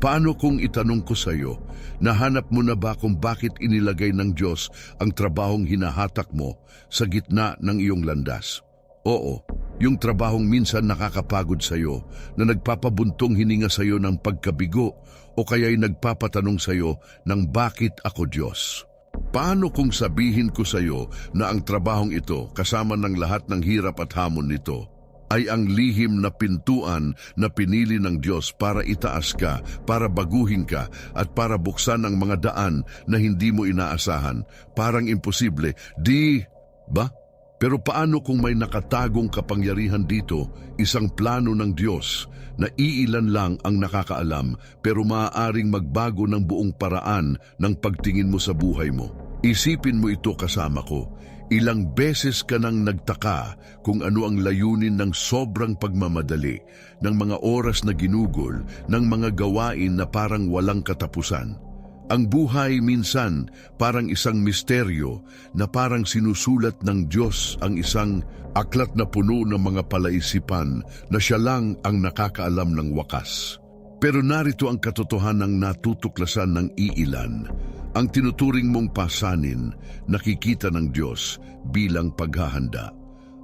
Paano kung itanong ko sa iyo, nahanap mo na ba kung bakit inilagay ng Diyos ang trabahong hinahatak mo sa gitna ng iyong landas? Oo, yung trabahong minsan nakakapagod sa iyo, na nagpapabuntong hininga sa iyo ng pagkabigo o kaya'y nagpapatanong sa iyo ng bakit ako Diyos? Paano kung sabihin ko sa iyo na ang trabahong ito, kasama ng lahat ng hirap at hamon nito, ay ang lihim na pintuan na pinili ng Diyos para itaas ka, para baguhin ka, at para buksan ang mga daan na hindi mo inaasahan? Parang imposible, di ba? Pero paano kung may nakatagong kapangyarihan dito, isang plano ng Diyos na iilan lang ang nakakaalam, pero maaaring magbago ng buong paraan ng pagtingin mo sa buhay mo? Isipin mo ito kasama ko. Ilang beses ka nang nagtaka kung ano ang layunin ng sobrang pagmamadali, ng mga oras na ginugol, ng mga gawain na parang walang katapusan. Ang buhay minsan parang isang misteryo na parang sinusulat ng Diyos, ang isang aklat na puno ng mga palaisipan na siya lang ang nakakaalam ng wakas. Pero narito ang katotohanang natutuklasan ng iilan. Ang tinuturing mong pasanin, nakikita ng Diyos bilang paghahanda.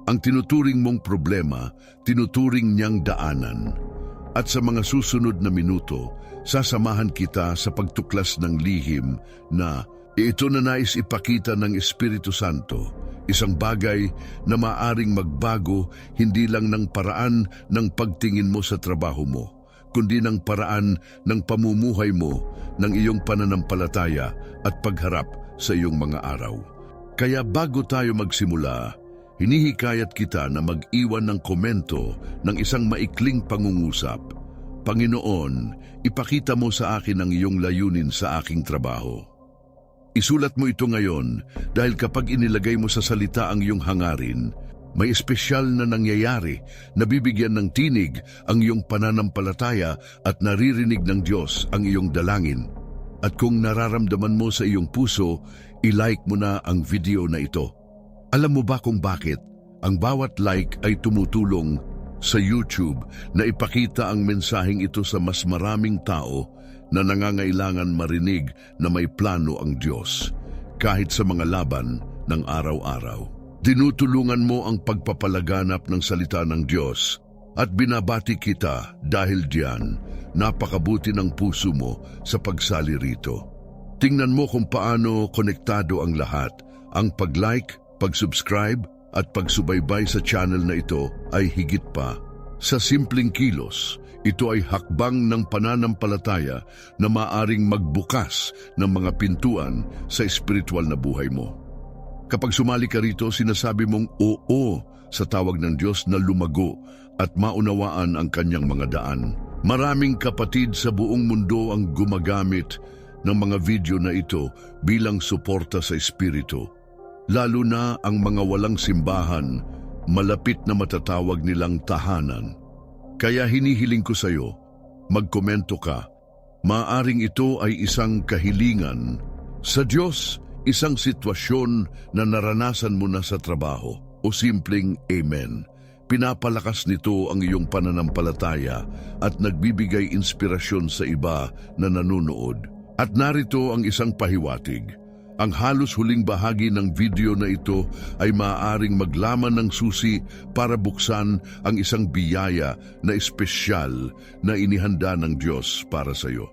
Ang tinuturing mong problema, tinuturing niyang daanan. At sa mga susunod na minuto, sasamahan kita sa pagtuklas ng lihim na ito na nais ipakita ng Espiritu Santo. Isang bagay na maaring magbago hindi lang ng paraan ng pagtingin mo sa trabaho mo, kundi ng paraan ng pamumuhay mo, ng iyong pananampalataya at pagharap sa iyong mga araw. Kaya bago tayo magsimula, hinihikayat kita na mag-iwan ng komento ng isang maikling pangungusap. Panginoon, ipakita mo sa akin ang iyong layunin sa aking trabaho. Isulat mo ito ngayon dahil kapag inilagay mo sa salita ang iyong hangarin, may espesyal na nangyayari, nabibigyan ng tinig ang iyong pananampalataya at naririnig ng Diyos ang iyong dalangin. At kung nararamdaman mo sa iyong puso, i-like mo na ang video na ito. Alam mo ba kung bakit? Ang bawat like ay tumutulong sa YouTube na ipakita ang mensaheng ito sa mas maraming tao na nangangailangan marinig na may plano ang Diyos, kahit sa mga laban ng araw-araw. Tinutulungan mo ang pagpapalaganap ng salita ng Diyos at binabati kita dahil diyan, napakabuti ng puso mo sa pagsali rito. Tingnan mo kung paano konektado ang lahat. Ang pag-like, pag-subscribe at pagsubaybay sa channel na ito ay higit pa. Sa simpleng kilos, ito ay hakbang ng pananampalataya na maaring magbukas ng mga pintuan sa espiritual na buhay mo. Kapag sumali ka rito, sinasabi mong oo sa tawag ng Diyos na lumago at maunawaan ang kanyang mga daan. Maraming kapatid sa buong mundo ang gumagamit ng mga video na ito bilang suporta sa espiritu. Lalo na ang mga walang simbahan, malapit na matatawag nilang tahanan. Kaya hinihiling ko sa iyo, magkomento ka. Maaring ito ay isang kahilingan sa Diyos, isang sitwasyon na naranasan mo na sa trabaho, o simpleng amen. Pinapalakas nito ang iyong pananampalataya at nagbibigay inspirasyon sa iba na nanunood. At narito ang isang pahiwatig. Ang halos huling bahagi ng video na ito ay maaaring maglaman ng susi para buksan ang isang biyaya na espesyal na inihanda ng Diyos para sa iyo.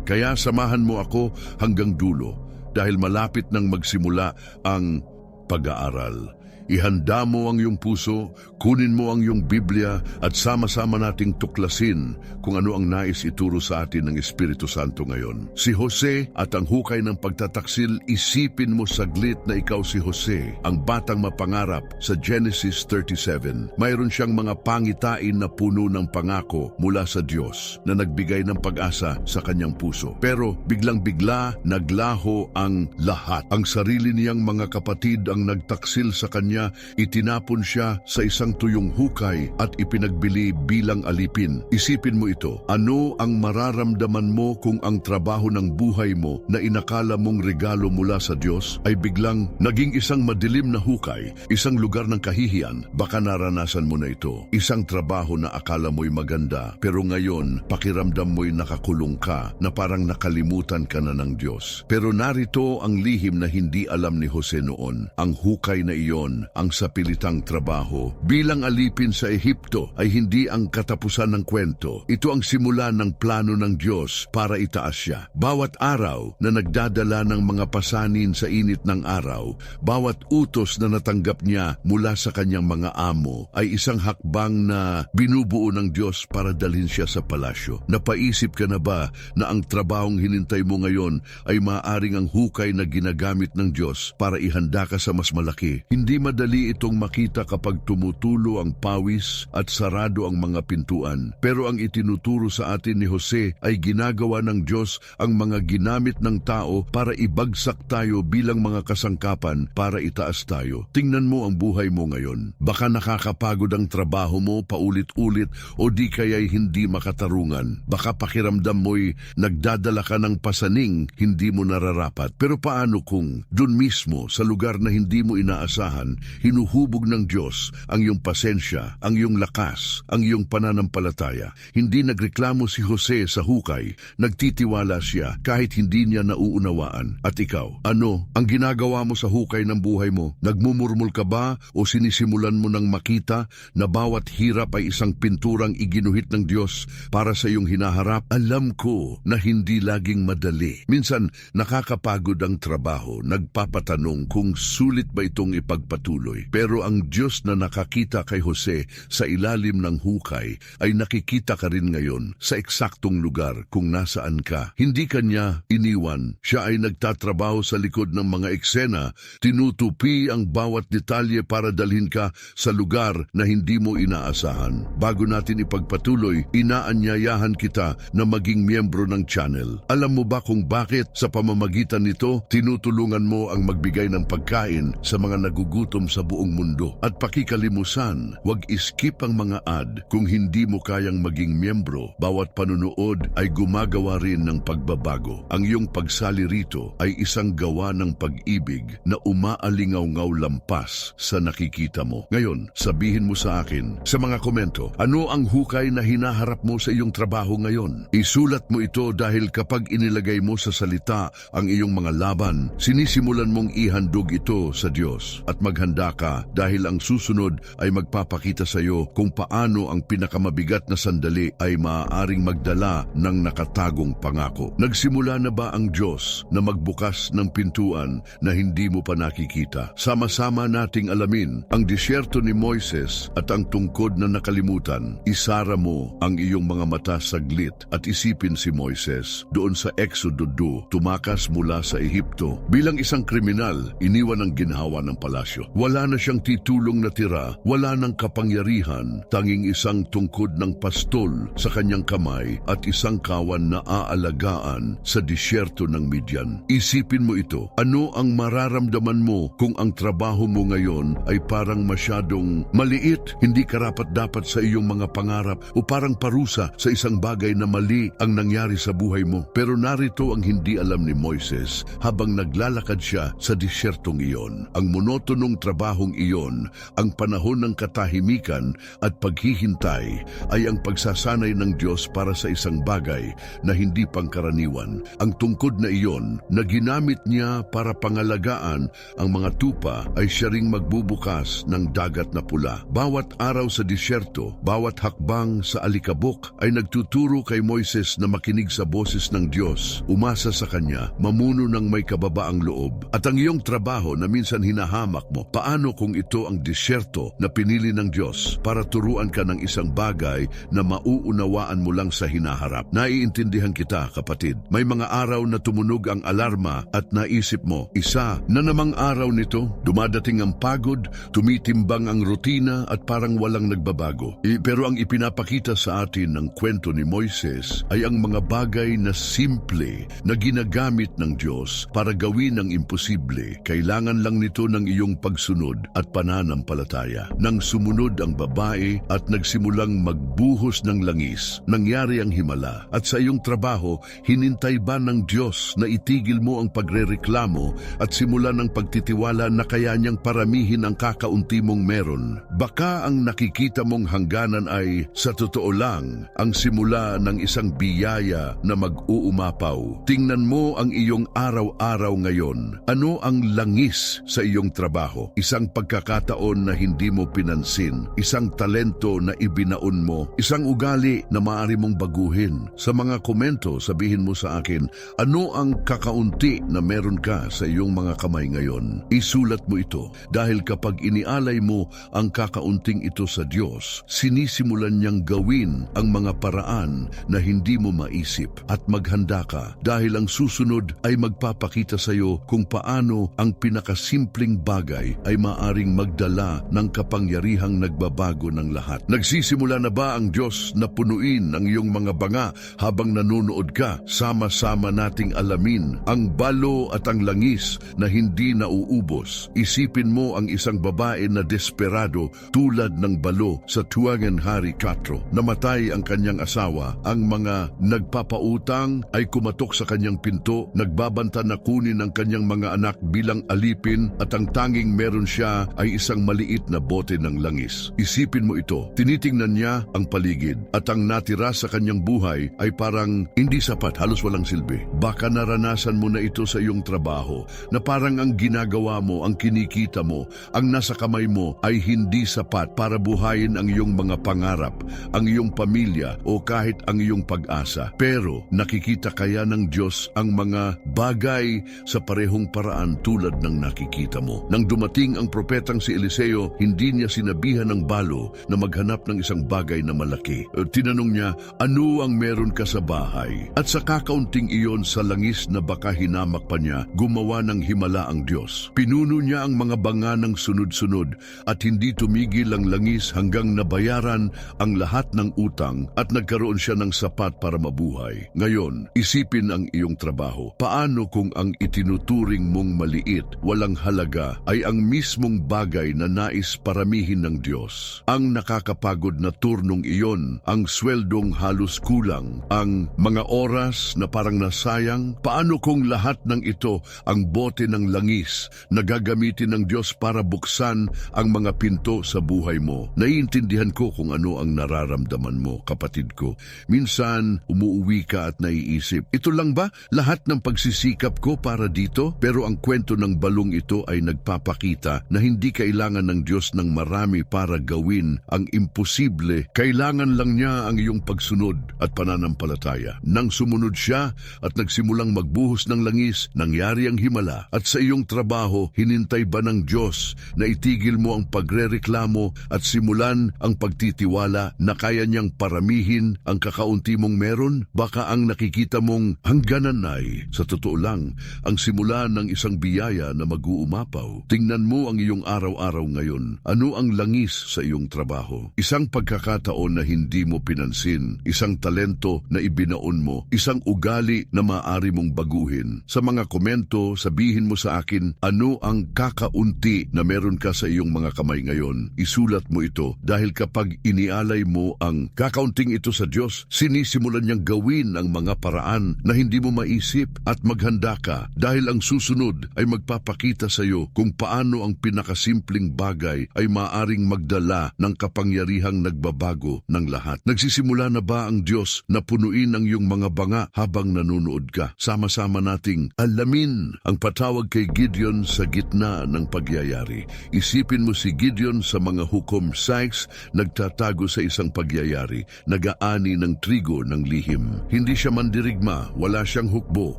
Kaya samahan mo ako hanggang dulo, dahil malapit nang magsimula ang pag-aaral. Ihanda mo ang iyong puso, kunin mo ang iyong Biblia at sama-sama nating tuklasin kung ano ang nais ituro sa atin ng Espiritu Santo ngayon. Si Jose at ang hukay ng pagtataksil, isipin mo saglit na ikaw si Jose, ang batang mapangarap sa Genesis 37. Mayroon siyang mga pangitain na puno ng pangako mula sa Diyos na nagbigay ng pag-asa sa kanyang puso. Pero biglang-bigla naglaho ang lahat. Ang sarili niyang mga kapatid ang nagtaksil sa kanya niya, itinapon siya sa isang tuyong hukay at ipinagbili bilang alipin. Isipin mo ito, ano ang mararamdaman mo kung ang trabaho ng buhay mo na inakala mong regalo mula sa Diyos ay biglang naging isang madilim na hukay, isang lugar ng kahihiyan? Baka naranasan mo na ito. Isang trabaho na akala mo'y maganda, pero ngayon pakiramdam mo'y nakakulong ka, na parang nakalimutan ka na ng Diyos. Pero narito ang lihim na hindi alam ni Jose noon. Ang hukay na iyon, ang sapilitang trabaho bilang alipin sa Ehipto, ay hindi ang katapusan ng kwento. Ito ang simula ng plano ng Diyos para itaas siya. Bawat araw na nagdadala ng mga pasanin sa init ng araw, bawat utos na natanggap niya mula sa kanyang mga amo ay isang hakbang na binubuo ng Diyos para dalhin siya sa palasyo. Napaisip ka na ba na ang trabahong hinintay mo ngayon ay maaaring ang hukay na ginagamit ng Diyos para ihanda ka sa mas malaki? Hindi madali itong makita kapag tumutulo ang pawis at sarado ang mga pintuan. Pero ang itinuturo sa atin ni Jose ay ginagawa ng Diyos ang mga ginamit ng tao para ibagsak tayo bilang mga kasangkapan para itaas tayo. Tingnan mo ang buhay mo ngayon. Baka nakakapagod ang trabaho mo paulit-ulit o di kaya'y hindi makatarungan. Baka pakiramdam mo'y nagdadala ka ng pasaning hindi mo nararapat. Pero paano kung dun mismo sa lugar na hindi mo inaasahan, hinuhubog ng Diyos ang iyong pasensya, ang iyong lakas, ang iyong pananampalataya? Hindi nagreklamo si Jose sa hukay, nagtitiwala siya kahit hindi niya nauunawaan. At ikaw, ano ang ginagawa mo sa hukay ng buhay mo? Nagmumurmul ka ba o sinisimulan mo nang makita na bawat hirap ay isang pinturang iginuhit ng Diyos para sa iyong hinaharap? Alam ko na hindi laging madali. Minsan nakakapagod ang trabaho, nagpapatanong kung sulit ba itong ipagpatuloy. Pero ang Diyos na nakakita kay Jose sa ilalim ng hukay ay nakikita ka rin ngayon sa eksaktong lugar kung nasaan ka. Hindi kanya iniwan. Siya ay nagtatrabaho sa likod ng mga eksena, tinutupi ang bawat detalye para dalhin ka sa lugar na hindi mo inaasahan. Bago natin ipagpatuloy, inaanyayahan kita na maging miyembro ng channel. Alam mo ba kung bakit? Sa pamamagitan nito, tinutulungan mo ang magbigay ng pagkain sa mga nagugutom sa buong mundo. At pakikalimusan, huwag iskip ang mga ad. Kung hindi mo kayang maging miyembro, bawat panunood ay gumagawa rin ng pagbabago. Ang iyong pagsali rito ay isang gawa ng pag-ibig na umaalingaw-ngaw lampas sa nakikita mo. Ngayon, sabihin mo sa akin sa mga komento, ano ang hukay na hinaharap mo sa iyong trabaho ngayon? Isulat mo ito dahil kapag inilagay mo sa salita ang iyong mga laban, sinisimulan mong ihandog ito sa Diyos. At maghanda ka dahil ang susunod ay magpapakita sa iyo kung paano ang pinakamabigat na sandali ay maaaring magdala ng nakatagong pangako. Nagsimula na ba ang Diyos na magbukas ng pintuan na hindi mo pa nakikita? Sama-sama nating alamin ang disyerto ni Moises at ang tungkod na nakalimutan. Isara mo ang iyong mga mata saglit at isipin si Moises doon sa Exodo 2, tumakas mula sa Ehipto. Bilang isang kriminal, iniwan ang ginhawa ng palasyo. Wala na siyang titulong na tira, wala nang kapangyarihan, tanging isang tungkod ng pastol sa kanyang kamay at isang kawan na aalagaan sa disyerto ng Midian. Isipin mo ito, ano ang mararamdaman mo kung ang trabaho mo ngayon ay parang masyadong maliit, hindi karapat-dapat sa iyong mga pangarap o parang parusa sa isang bagay na mali ang nangyari sa buhay mo? Pero narito ang hindi alam ni Moises habang naglalakad siya sa disyertong iyon. Ang monotonong trabahong iyon, ang panahon ng katahimikan at paghihintay ay ang pagsasanay ng Diyos para sa isang bagay na hindi pangkaraniwan. Ang tungkod na iyon na ginamit niya para pangalagaan ang mga tupa ay siya ring magbubukas ng dagat na pula. Bawat araw sa disyerto, bawat hakbang sa alikabok ay nagtuturo kay Moises na makinig sa boses ng Diyos, umasa sa Kanya, mamuno ng may kababaang loob. At ang iyong trabaho na minsan hinahamak mo, paano kung ito ang disyerto na pinili ng Diyos para turuan ka ng isang bagay na mauunawaan mo lang sa hinaharap? Naiintindihan kita, kapatid. May mga araw na tumunog ang alarma at naisip mo, isa na namang araw nito, dumadating ang pagod, tumitimbang ang rutina at parang walang nagbabago. Pero ang ipinapakita sa atin ng kwento ni Moises ay ang mga bagay na simple na ginagamit ng Diyos para gawin ang imposible. Kailangan lang nito ng iyong pagsunod at pananampalataya. Nang sumunod ang babae at nagsimulang magbuhos ng langis, nangyari ang himala. At sa iyong trabaho, hinintay ba ng Diyos na itigil mo ang pagrereklamo at simulan ang pagtitiwala na kaya niyang paramihin ang kakaunti mong meron? Baka ang nakikita mong hangganan ay, sa totoo lang, ang simula ng isang biyaya na mag-uumapaw. Tingnan mo ang iyong araw-araw ngayon. Ano ang langis sa iyong trabaho? Isang pagkakataon na hindi mo pinansin, isang talento na ibinaon mo, isang ugali na maaari mong baguhin. Sa mga komento, sabihin mo sa akin, ano ang kakaunti na meron ka sa iyong mga kamay ngayon? Isulat mo ito dahil kapag inialay mo ang kakaunting ito sa Diyos, sinisimulan niyang gawin ang mga paraan na hindi mo maisip. At maghanda ka dahil ang susunod ay magpapakita sa iyo kung paano ang pinakasimpleng bagay ay maaring magdala ng kapangyarihang nagbabago ng lahat. Nagsisimula na ba ang Diyos na punuin ang iyong mga banga habang nanonood ka? Sama-sama nating alamin ang balo at ang langis na hindi nauubos. Isipin mo ang isang babae na desperado tulad ng balo sa Tuangan Hari 4. Namatay ang kanyang asawa. Ang mga nagpapautang ay kumatok sa kanyang pinto, nagbabanta na kunin ang kanyang mga anak bilang alipin at ang tanging meron siya ay isang maliit na bote ng langis. Isipin mo ito, tinitingnan niya ang paligid at ang natira sa kanyang buhay ay parang hindi sapat, halos walang silbi. Baka naranasan mo na ito sa iyong trabaho na parang ang ginagawa mo, ang kinikita mo, ang nasa kamay mo ay hindi sapat para buhayin ang iyong mga pangarap, ang iyong pamilya o kahit ang iyong pag-asa. Pero nakikita kaya ng Diyos ang mga bagay sa parehong paraan tulad ng nakikita mo. Nang dumating ang propetang si Eliseo, hindi niya sinabihan ng balo na maghanap ng isang bagay na malaki. Tinanong niya, ano ang meron ka sa bahay? At sa kakaunting iyon sa langis na baka hinamak pa niya, gumawa ng himala ang Diyos. Pinuno niya ang mga banga ng sunod-sunod at hindi tumigil ang langis hanggang nabayaran ang lahat ng utang at nagkaroon siya ng sapat para mabuhay. Ngayon, isipin ang iyong trabaho. Paano kung ang itinuturing mong maliit, walang halaga, ay ang mismong bagay na nais paramihin ng Diyos? Ang nakakapagod na turnong iyon, ang sweldong halos kulang, ang mga oras na parang nasayang. Paano kung lahat ng ito ang bote ng langis na gagamitin ng Diyos para buksan ang mga pinto sa buhay mo? Naiintindihan ko kung ano ang nararamdaman mo, kapatid ko. Minsan, umuuwi ka at naiisip, ito lang ba lahat ng pagsisikap ko para dito? Pero ang kwento ng balong ito ay nagpapakita na hindi kailangan ng Diyos ng marami para gawin ang imposible. Kailangan lang niya ang iyong pagsunod at pananampalataya. Nang sumunod siya at nagsimulang magbuhos ng langis, nangyari ang himala. At sa iyong trabaho, hinintay ba ng Diyos na itigil mo ang pagrereklamo at simulan ang pagtitiwala na kaya niyang paramihin ang kakaunti mong meron? Baka ang nakikita mong hangganan ay, sa totoo lang, ang simula ng isang biyaya na mag-uumapaw. Tingnan mo ang iyong araw-araw ngayon. Ano ang langis sa iyong trabaho? Isang pagkakataon na hindi mo pinansin, isang talento na ibinaon mo, isang ugali na maaari mong baguhin. Sa mga komento, sabihin mo sa akin, ano ang kakaunti na meron ka sa iyong mga kamay ngayon? Isulat mo ito dahil kapag inialay mo ang kakaunting ito sa Diyos, sinisimulan niyang gawin ang mga paraan na hindi mo maisip at maghanda ka dahil ang susunod ay magpapakita sa iyo kung paano ang pinakasimpleng bagay ay maaring magdala ng kapangyarihang nagbabago ng lahat. Nagsisimula na ba ang Diyos na punuin ang iyong mga banga habang nanonood ka? Sama-sama nating alamin ang patawag kay Gideon sa gitna ng pagyayari. Isipin mo si Gideon sa mga hukom Sykes, nagtatago sa isang pagyayari, nag-aani ng trigo ng lihim. Hindi siya mandirigma, wala siyang hukbo,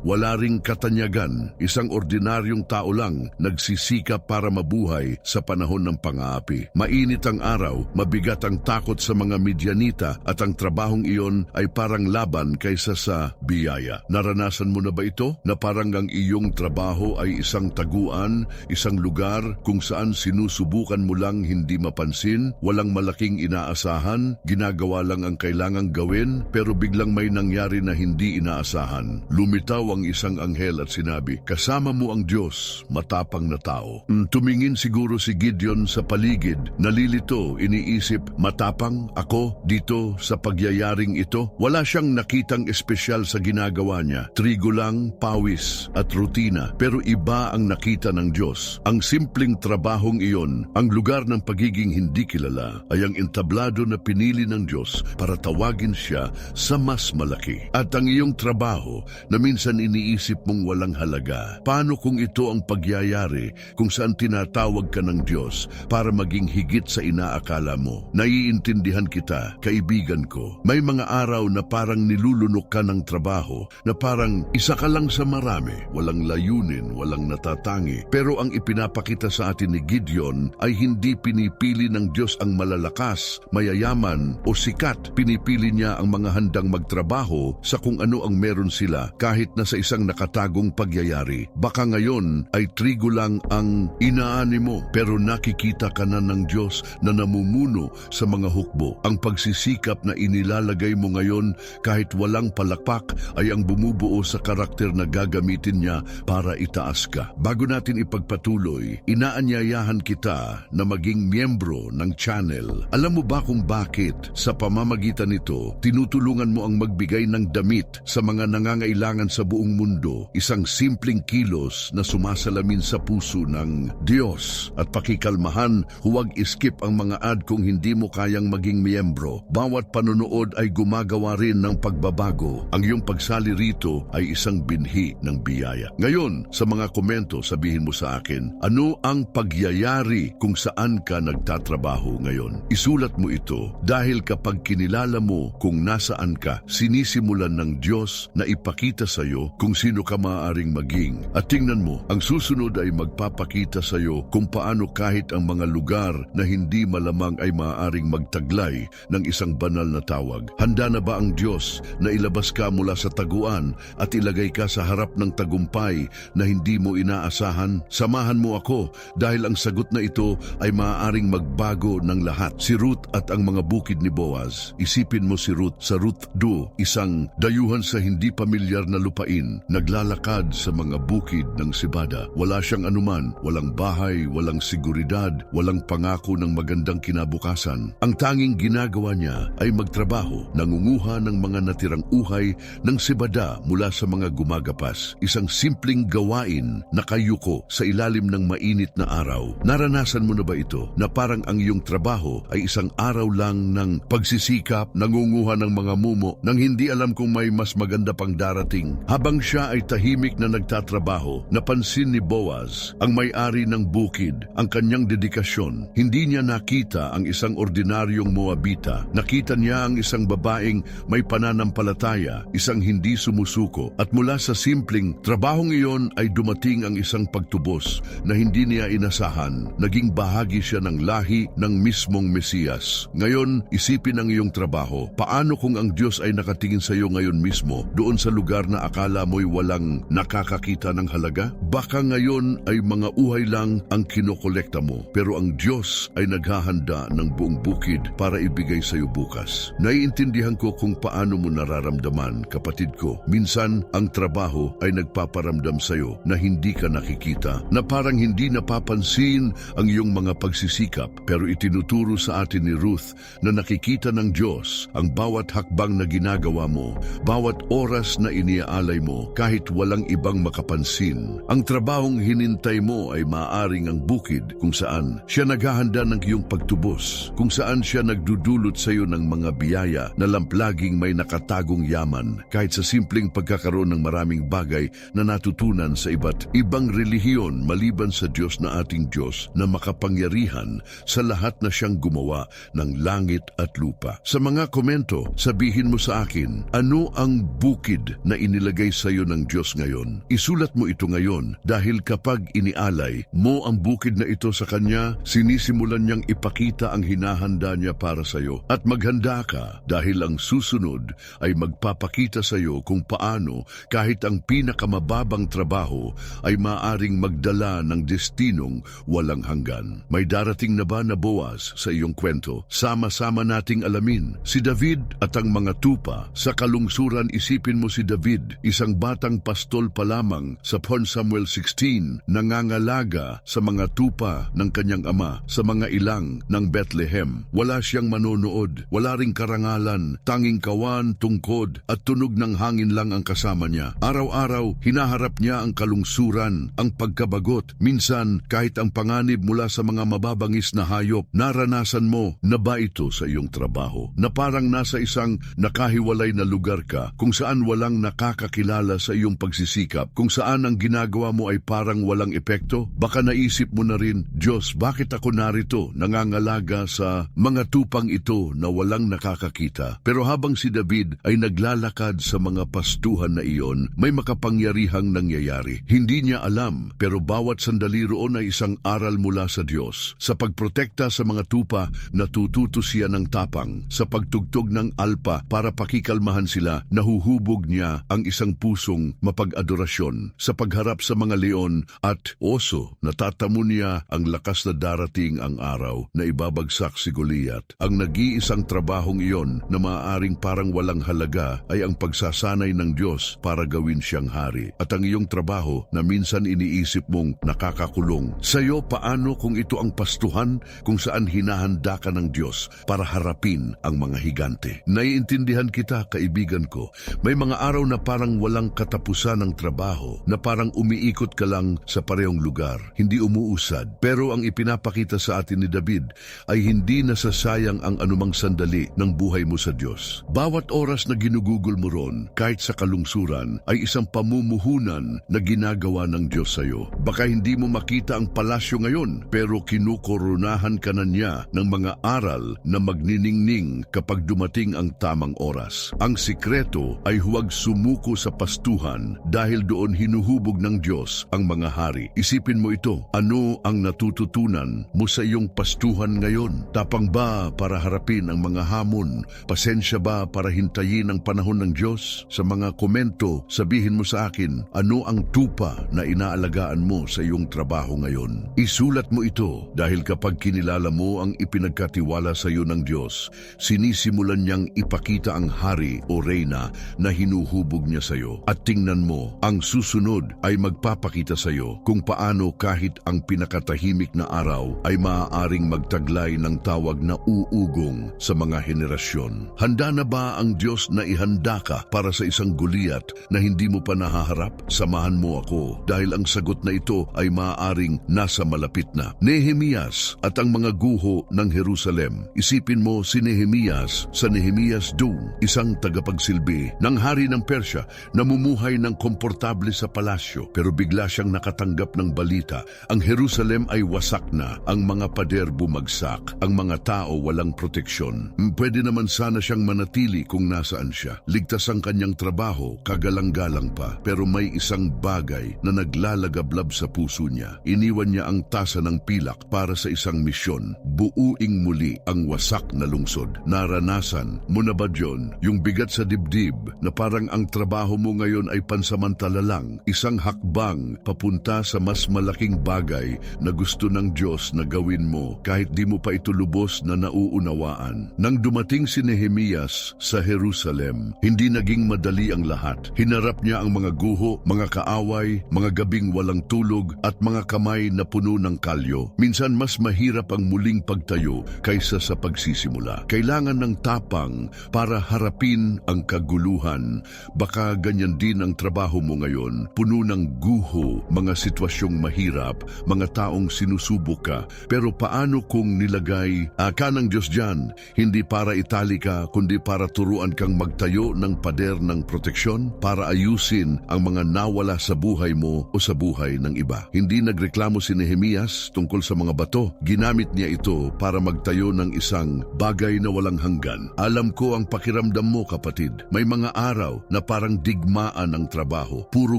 wala ring katanyagan. Isang ordinaryong tao lang, nagsisikap para mabuhay sa panahon ng pang-aapi. Mainit ang araw, mabigat ang takot sa mga Midianita at ang trabahong iyon ay parang laban kaysa sa biyaya. Naranasan mo na ba ito? Na parang ang iyong trabaho ay isang taguan, isang lugar kung saan sinusubukan mo lang hindi mapansin, walang malaking inaasahan, ginagawa lang ang kailangang gawin, pero biglang may nangyari na hindi inaasahan. Lumitaw ang isang anghel at sinabi, kasama mo ang Diyos, matapang na tao. Ngayon, tumingin siguro si Gideon sa paligid, nalilito, iniisip, matapang ako dito sa pagyayaring ito. Wala siyang nakitang espesyal sa ginagawa niya. Trigo lang, pawis at rutina. Pero iba ang nakita ng Diyos. Ang simpleng trabahong iyon, ang lugar ng pagiging hindi kilala, ay ang entablado na pinili ng Diyos para tawagin siya sa mas malaki. At ang iyong trabaho na minsan iniisip mong walang halaga, paano kung ito ang pagyayari kung saan tinatawag ka ng Diyos para maging higit sa inaakala mo? Naiintindihan kita, kaibigan ko. May mga araw na parang nilulunok ka ng trabaho, na parang isa ka lang sa marami, walang layunin, walang natatangi. Pero ang ipinapakita sa atin ni Gideon ay hindi pinipili ng Diyos ang malalakas, mayayaman o sikat. Pinipili niya ang mga handang magtrabaho sa kung ano ang meron sila kahit na sa isang nakatagong pagyayari. Baka ngayon ay trigo lang ang inaani mo, pero nakikita ka na ng Diyos na namumuno sa mga hukbo. Ang pagsisikap na inilalagay mo ngayon kahit walang palakpak ay ang bumubuo sa karakter na gagamitin niya para itaas ka. Bago natin ipagpatuloy, inaanyayahan kita na maging miyembro ng channel. Alam mo ba kung bakit? Sa pamamagitan nito, tinutulungan mo ang magbigay ng damit sa mga nangangailangan sa buong mundo. Isang simpleng kilos na sumasalamin sa puso ng Diyos. At pakikalmahan, huwag iskip ang mga ad kung hindi mo kayang maging miyembro. Bawat panonood ay gumagawa rin ng pagbabago. Ang iyong pagsali rito ay isang binhi ng biyaya. Ngayon, sa mga komento, sabihin mo sa akin, ano ang pagyayari kung saan ka nagtatrabaho ngayon? Isulat mo ito dahil kapag kinilala mo kung nasaan ka, sinisimulan ng Diyos na ipakita sa iyo kung sino ka maaaring maging. At tingnan mo, ang susunod ay magpapakita sa iyo kung paano kahit ang mga lugar na hindi malamang ay maaaring magtaglay ng isang banal na tawag. Handa na ba ang Diyos na ilabas ka mula sa taguan at ilagay ka sa harap ng tagumpay na hindi mo inaasahan? Samahan mo ako dahil ang sagot na ito ay maaaring magbago ng lahat. Si Ruth at ang mga bukid ni Boaz. Isipin mo si Ruth sa Ruth 2, isang dayuhan sa hindi pamilyar na lupain, naglalakad sa mga bukid ng Sibada. Wala siyang anuman, walang bahay, walang seguridad, walang pangako ng magandang kinabukasan. Ang tanging ginagawa niya ay magtrabaho, nangunguha ng mga natirang uhay ng Sibada mula sa mga gumagapas. Isang simpleng gawain na kayuko sa ilalim ng mainit na araw. Naranasan mo na ba ito na parang ang iyong trabaho ay isang araw lang ng pagsisikap, nangunguha ng mga mumo nang hindi alam kung may mas maganda pang darating? Habang siya ay tahimik na nagtatrabaho, napansin ni Boaz, ang may-ari ng bukid, ang kanyang dedikasyon. Hindi niya nakita ang isang ordinaryong Moabita. Nakita niya ang isang babaeng may pananampalataya, isang hindi sumusuko. At mula sa simpleng trabahong iyon ay dumating ang isang pagtubos na hindi niya inasahan. Naging bahagi siya ng lahi ng mismong Mesiyas. Ngayon, isipin ang iyong trabaho. Paano kung ang Diyos ay nakatingin sa iyo ngayon mismo, doon sa lugar na akala mo'y walang nakakakita ng halaga? Baka ngayon ay mga uhay lang ang kinokolekta mo, pero ang Diyos ay naghahanda ng buong bukid para ibigay sa iyo bukas. Naiintindihan ko kung paano mo nararamdaman, kapatid ko. Minsan, ang trabaho ay nagpaparamdam sa iyo na hindi ka nakikita, na parang hindi napapansin ang iyong mga pagsisikap. Pero itinuturo sa atin ni Ruth na nakikita ng Diyos ang bawat hakbang na ginagawa mo, bawat oras na iniaalay mo, kahit walang ibang makapansin. Ang trabahong hinintay mo ay maaaring ang bukid kung saan siya naghahanda ng iyong pagtubos, kung saan siya nagdudulot sa iyo ng mga biyaya na lamplaging may nakatagong yaman, kahit sa simpleng pagkakaroon ng maraming bagay na natutunan sa iba't ibang relihiyon maliban sa Diyos na ating Diyos na makapangyarihan sa lahat na siyang gumawa ng langit at lupa. Sa mga komento, sabihin mo sa akin, ano ang bukid na inilagay sa iyo ng Diyos ngayon? Isulat mo ito ngayon dahil kapag inialay mo ang bukid na ito sa Kanya, sinisimulan niyang ipakita ang hinahanda niya para sa iyo. At maghanda ka dahil ang susunod ay magpapakita sa iyo kung paano kahit ang pinakamababang trabaho ay maaring magdala ng destinong walang hanggan. May darating na ba na Boaz sa iyong kwento? Sama-sama nating alamin. Si David at ang mga tupa. Sa kalungsuran, isipin mo si David, isang batang pastol pa lamang sa 1 Samuel 16, nangangalaga naga sa mga tupa ng kanyang ama, sa mga ilang ng Bethlehem. Wala siyang manonood, wala ring karangalan, tanging kawan, tungkod at tunog ng hangin lang ang kasama niya. Araw-araw, hinaharap niya ang kalungsuran, ang pagkabagot. Minsan, kahit ang panganib mula sa mga mababangis na hayop. Naranasan mo na ba ito sa iyong trabaho? Na parang nasa isang nakahiwalay na lugar ka, kung saan walang nakakakilala sa iyong pagsisikap, kung saan ang ginagawa mo ay parang walang epekto? Baka naisip mo na rin, Diyos, bakit ako narito nangangalaga sa mga tupang ito na walang nakakakita? Pero habang si David ay naglalakad sa mga pastuhan na iyon, may makapangyarihang nangyayari. Hindi niya alam, pero bawat sandali roon ay isang aral mula sa Diyos. Sa pagprotekta sa mga tupa, natututo siya ng tapang. Sa pagtugtog ng alpa para pakikalmahan sila, nahuhubog niya ang isang pusong mapag-adorasyon. Sa pagharap sa mga leon at oso, natatamo niya ang lakas na darating ang araw na ibabagsak si Goliath. Ang nag-iisang trabahong iyon na maaaring parang walang halaga ay ang pagsasanay ng Diyos para gawin siyang hari. At ang iyong trabaho na minsan iniisip mong nakakakulong, sa'yo paano kung ito ang pastuhan kung saan hinahanda ka ng Diyos para harapin ang mga higante? Naiintindihan kita, kaibigan ko. May mga araw na parang walang katapusan ng trabaho, na parang umiikot ka lang sa parehong lugar, hindi umuusad. Pero ang ipinapakita sa atin ni David ay hindi nasasayang ang anumang sandali ng buhay mo sa Diyos. Bawat oras na ginugugol mo ron, kahit sa kalungsuran, ay isang pamumuhunan na ginagawa ng Diyos sa iyo. Baka hindi mo makita ang palasyo ngayon, pero kinukoronahan ka na niya ng mga aral na magniningning kapag dumating ang tamang oras. Ang sikreto ay huwag sumuko sa pastuhan dahil doon hinuhubog ng Diyos ang mga hari. Isipin mo ito, ano ang natututunan mo sa iyong pastuhan ngayon? Tapang ba para harapin ang mga hamon? Pasensya ba para hintayin ang panahon ng Diyos? Sa mga komento, sabihin mo sa akin, ano ang tupa na inaalagaan mo sa iyong trabaho ngayon? Isulat mo ito dahil kapag kinilala mo ang ipinagkatiwala sa iyo ng Diyos, sinisimulan niyang ipakita ang hari o reyna na hinuhubog niya sa iyo. At tingnan mo, ang susunod ay magpapakita sa iyo kung paano kahit ang pinakatahimik na araw ay maaaring magtaglay ng tawag na uugong sa mga henerasyon. Handa na ba ang Diyos na ihanda ka para sa isang Goliath na hindi mo pa nahaharap? Samahan mo ako dahil ang sagot na ito ay maaaring nasa malapit na. Nehemias at ang mga guho ng Jerusalem. Isipin mo si Nehemias sa Nehemias 2, isang tagapagsilbi ng hari ng Persya, namumuhay ng komportable sa palasyo, pero bigla siyang nakatanggap ng balita. Ang Jerusalem ay wasak na, ang mga pader bumagsak, ang mga tao walang proteksyon. Pwede naman sana siyang manatili kung nasaan siya. Ligtas ang kanyang trabaho, kagalang-galang pa, pero may isang bagay na naglalagablab sa puso niya. Iniwan niya ang tasa ng pilak para sa isang misyon, buuing muli ang wasak na lungsod. Naranasan mo na ba John, yung bigat sa dibdib na parang ang trabaho mo ngayon ay pansamantala lang, isang hakbang papunta sa mas malaking bagay na gusto ng Diyos na gawin mo kahit di mo pa ito lubos na nauunawaan. Nang dumating si Nehemias sa Jerusalem, hindi naging madali ang lahat. Hinarap niya ang mga guho, mga kaaway, mga gabing walang tulog at mga kamay na puno ng kalyo. Minsan mas mahirap ang muling pagtayo kaysa sa pagsisimula. Kailangan ng tapang para harapin ang kaguluhan. Baka ganyan din ang trabaho mo ngayon, puno ng guho, mga sitwasyong mahirap, mga taong sinusubok ka. Pero paano kung nilagay ka ng Diyos dyan, hindi para itali ka, kundi para turuan kang magtayo ng pader ng proteksyon, para ayusin ang mga nawala sa buhay mo o sa buhay ng iba. Hindi nagreklamo si Nehemias tungkol sa mga bato. Ginamit niya ito para magtayo ng isang bagay na walang hanggan. Alam ko ang pakiramdam mo, kapatid. May mga araw na parang digmaan ang trabaho. Puro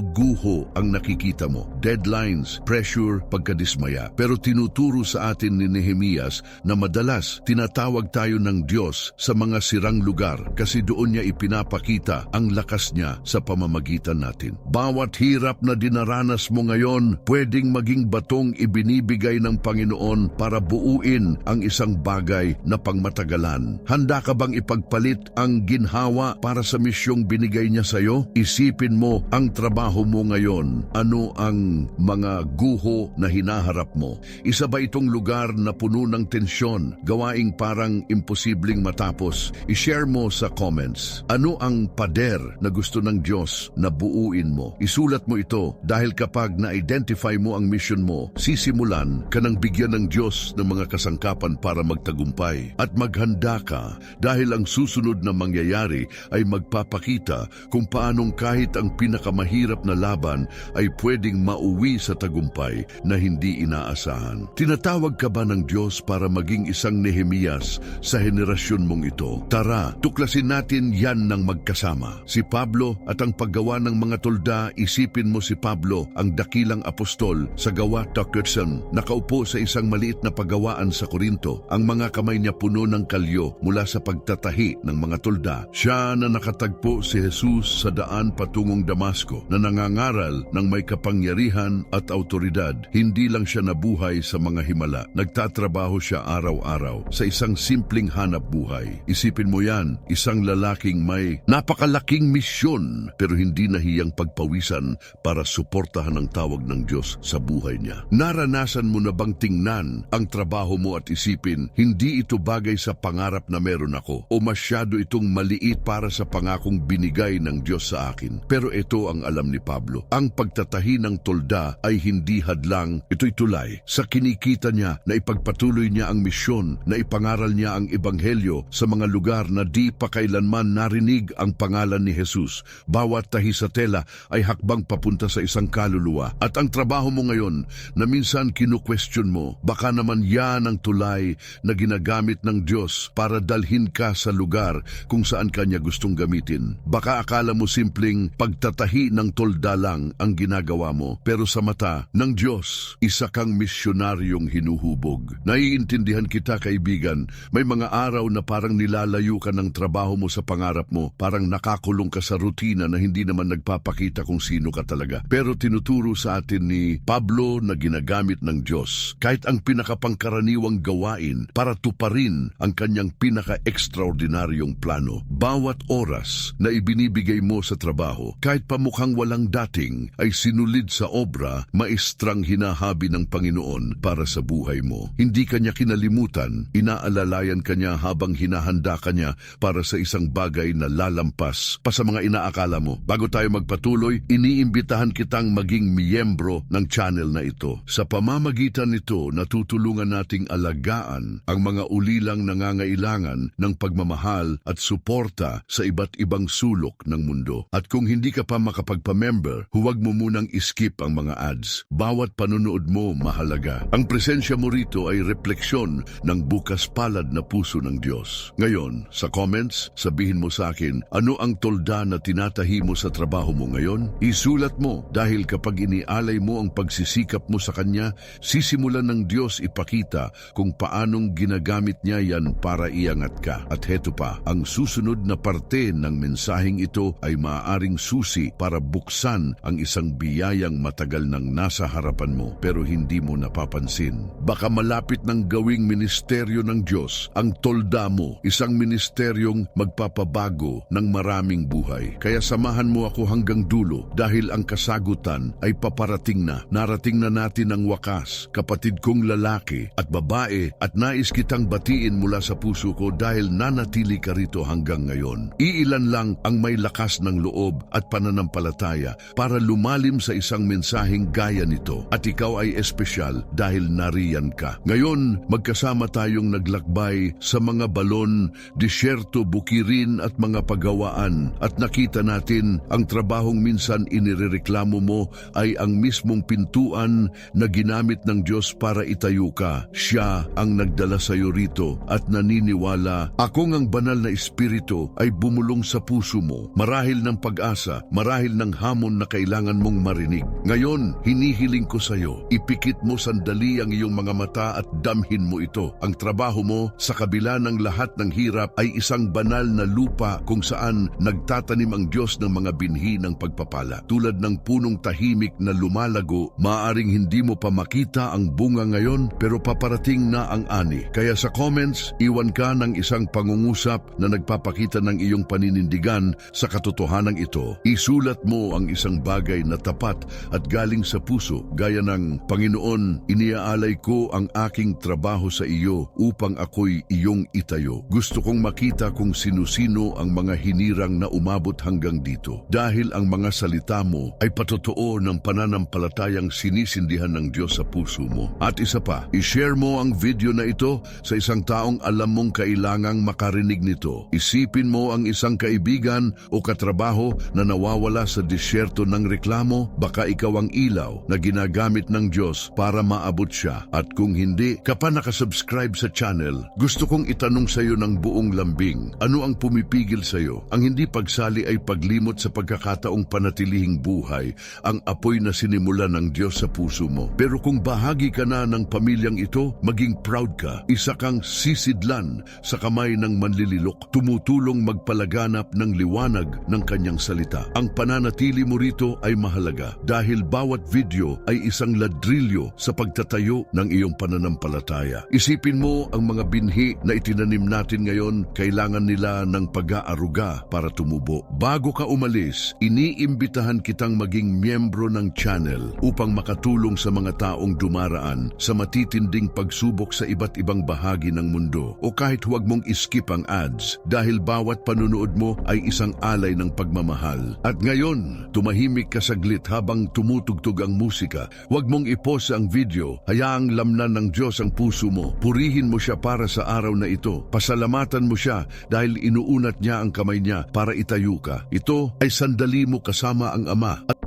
guho ang nakikita mo. Deadlines, pressure, pagkadismaya. Pero tinuturo sa atin ni Nehemias na madalas tinatawag tayo ng Diyos sa mga sirang lugar kasi doon niya ipinapakita ang lakas niya sa pamamagitan natin. Bawat hirap na dinaranas mo ngayon, pwedeng maging batong ibinibigay ng Panginoon para buuin ang isang bagay na pangmatagalan. Handa ka bang ipagpalit ang ginhawa para sa misyong binigay niya sa iyo? Isipin mo ang trabaho mo ngayon. Ano ang mga guho na hinaharap mo? Isa ba itong lugar na puno ng tensyon, gawaing parang imposibleng matapos? I-share mo sa comments. Ano ang pader na gusto ng Diyos na buuin mo? Isulat mo ito dahil kapag na-identify mo ang mission mo, sisimulan ka ng bigyan ng Diyos ng mga kasangkapan para magtagumpay. At maghanda ka dahil ang susunod na mangyayari ay magpapakita kung paanong kahit ang pinakamahirap na laban ay pwedeng mauwi sa tagumpay na hindi inaasahan. Tinatawag ka ba ng Diyos para maging isang Nehemias sa henerasyon mong ito? Tara, tuklasin natin yan ng magkasama. Si Pablo at ang paggawa ng mga tolda, isipin mo si Pablo, ang dakilang apostol sa Gawa 13, nakaupo sa isang maliit na paggawaan sa Korinto. Ang mga kamay niya puno ng kalyo mula sa pagtatahi ng mga tolda. Siya na nakatagpo si Jesus sa daan patungong Damasco, na nangangaral ng may kapangyarihan at autoridad. Hindi lang siya nabuhay sa mga himala. Nagtatrabaho siya araw-araw sa isang simpleng hanap buhay. Isipin mo yan, isang lalaking may napakalaking misyon pero hindi nahiyang pagpawisan para suportahan ang tawag ng Diyos sa buhay niya. Naranasan mo na bang tingnan ang trabaho mo at isipin, hindi ito bagay sa pangarap na meron ako o masyado itong maliit para sa pangakong binigay ng Diyos sa akin? Pero ito ang alam ni Pablo. Ang pagtatahi ng tolda ay hindi hadlang, ito'y tulay sa kinikita niya na ipagpatuloy niya ang misyon, na ipangaral niya ang ebanghelyo sa mga lugar na di pa kailanman narinig ang pangalan ni Jesus. Bawat tahi sa tela ay hakbang papunta sa isang kaluluwa. At ang trabaho mo ngayon na minsan kinu-question mo, baka naman yan ang tulay na ginagamit ng Diyos para dalhin ka sa lugar kung saan kanya gustong gamitin. Baka akala mo simpleng pagtatahi ng tolda lang ang ginagawa mo, pero sa mata ng Diyos, isa kang misyonaryong hinuhubog. Naiintindihan kita, kaibigan. May mga araw na parang nilalayo ka ng trabaho mo sa pangarap mo, parang nakakulong ka sa rutina na hindi naman nagpapakita kung sino ka talaga. Pero tinuturo sa atin ni Pablo na ginagamit ng Diyos kahit ang pinakapangkaraniwang gawain para tuparin ang kanyang pinaka-extraordinaryong plano. Bawat oras na ibinibigay mo sa trabaho, kahit pamukhang walang dating, ay sinulid sa obra, maestrang hinahabi ng Panginoon para sa buhay mo. Hindi kanya kinalimutan, inaalalayan kanya habang hinahanda kanya para sa isang bagay na lalampas pa sa mga inaakala mo. Bago tayo magpatuloy, iniimbitahan kitang maging miyembro ng channel na ito. Sa pamamagitan nito, natutulungan nating alagaan ang mga ulilang nangangailangan ng pagmamahal at suporta sa iba't ibang sulok ng mundo. At kung hindi ka pa makapagpa-member, huwag mo munang iskip ang mga ads. Bawat panonood mo mahalaga. Ang presensya mo rito ay refleksyon ng bukas palad na puso ng Diyos. Ngayon, sa comments, sabihin mo sa akin, ano ang tolda na tinatahi mo sa trabaho mo ngayon? Isulat mo, dahil kapag inialay mo ang pagsisikap mo sa Kanya, sisimulan ng Diyos ipakita kung paanong ginagamit niya yan para iangat ka. At heto pa, ang susunod na parte ng mensaheng ito ay maaaring susi para buksan ang isang biyayang matagal nang nasa harapan mo pero hindi mo napapansin. Baka malapit ng gawing ministeryo ng Diyos ang tolda mo, isang ministeryong magpapabago ng maraming buhay. Kaya samahan mo ako hanggang dulo dahil ang kasagutan ay paparating na. Narating na natin ang wakas, kapatid kong lalaki at babae, at nais kitang batiin mula sa puso ko dahil nanatili ka rito hanggang ngayon. Iilan lang ang may lakas ng loob at pananampalataya para lumalim sa isang mensaheng gaya nito, at ikaw ay espesyal dahil nariyan ka. Ngayon, magkasama tayong naglakbay sa mga balon, disyerto, bukirin at mga pagawaan, at nakita natin ang trabahong minsan inirereklamo mo ay ang mismong pintuan na ginamit ng Diyos para itayo ka. Siya ang nagdala sa iyo rito at naniniwala, akong ang banal na espiritu ay bumulong sa puso mo, marahil ng pag-asa, marahil ng hamon na kailangan mong marinig. Ngayon, hinihiling ko sa iyo, ipikit mo sandali ang iyong mga mata at damhin mo ito. Ang trabaho mo sa kabila ng lahat ng hirap ay isang banal na lupa kung saan nagtatanim ang Diyos ng mga binhi ng pagpapala. Tulad ng punong tahimik na lumalago, maaaring hindi mo pa makita ang bunga ngayon pero paparating na ang ani. Kaya sa comments, iwan ka ng isang pangungusap na nagpapakita ng iyong paninindigan sa katotohanan ito. Isulat mo ang isang bagay na tapat at galing sa puso puso, gaya ng, Panginoon, iniaalay ko ang aking trabaho sa iyo upang ako'y iyong itayo. Gusto kong makita kung sino-sino ang mga hinirang na umabot hanggang dito. Dahil ang mga salita mo ay patotoo ng pananampalatayang sinisindihan ng Diyos sa puso mo. At isa pa, i-share mo ang video na ito sa isang taong alam mong kailangang makarinig nito. Isipin mo ang isang kaibigan o katrabaho na nawawala sa disyerto ng reklamo, baka ikaw ang ilaw na ginagamit ng Diyos para maabot siya. At kung hindi ka pa nakasubscribe sa channel, gusto kong itanong sa iyo ng buong lambing, ano ang pumipigil sa iyo? Ang hindi pagsali ay paglimot sa pagkakataong panatilihing buhay, ang apoy na sinimulan ng Diyos sa puso mo. Pero kung bahagi ka na ng pamilyang ito, maging proud ka. Isa kang sisidlan sa kamay ng manlililok, tumutulong magpalaganap ng liwanag ng kanyang salita. Ang pananatili mo rito ay mahalaga dahil bawat video ay isang ladrilyo sa pagtatayo ng iyong pananampalataya. Isipin mo ang mga binhi na itinanim natin ngayon, kailangan nila ng pag-aaruga para tumubo. Bago ka umalis, iniimbitahan kitang maging miyembro ng channel upang makatulong sa mga taong dumaraan sa matitinding pagsubok sa iba't ibang bahagi ng mundo. O kahit huwag mong iskip ang ads dahil bawat panunood mo ay isang alay ng pagmamahal. At ngayon, tumahimik ka saglit habang tumutugtog ang musika. Huwag mong i-pause ang video. Hayaang lamnan ng Diyos ang puso mo. Purihin mo siya para sa araw na ito. Pasalamatan mo siya dahil inuunat niya ang kamay niya para itayo ka. Ito ay sandali mo kasama ang Ama. At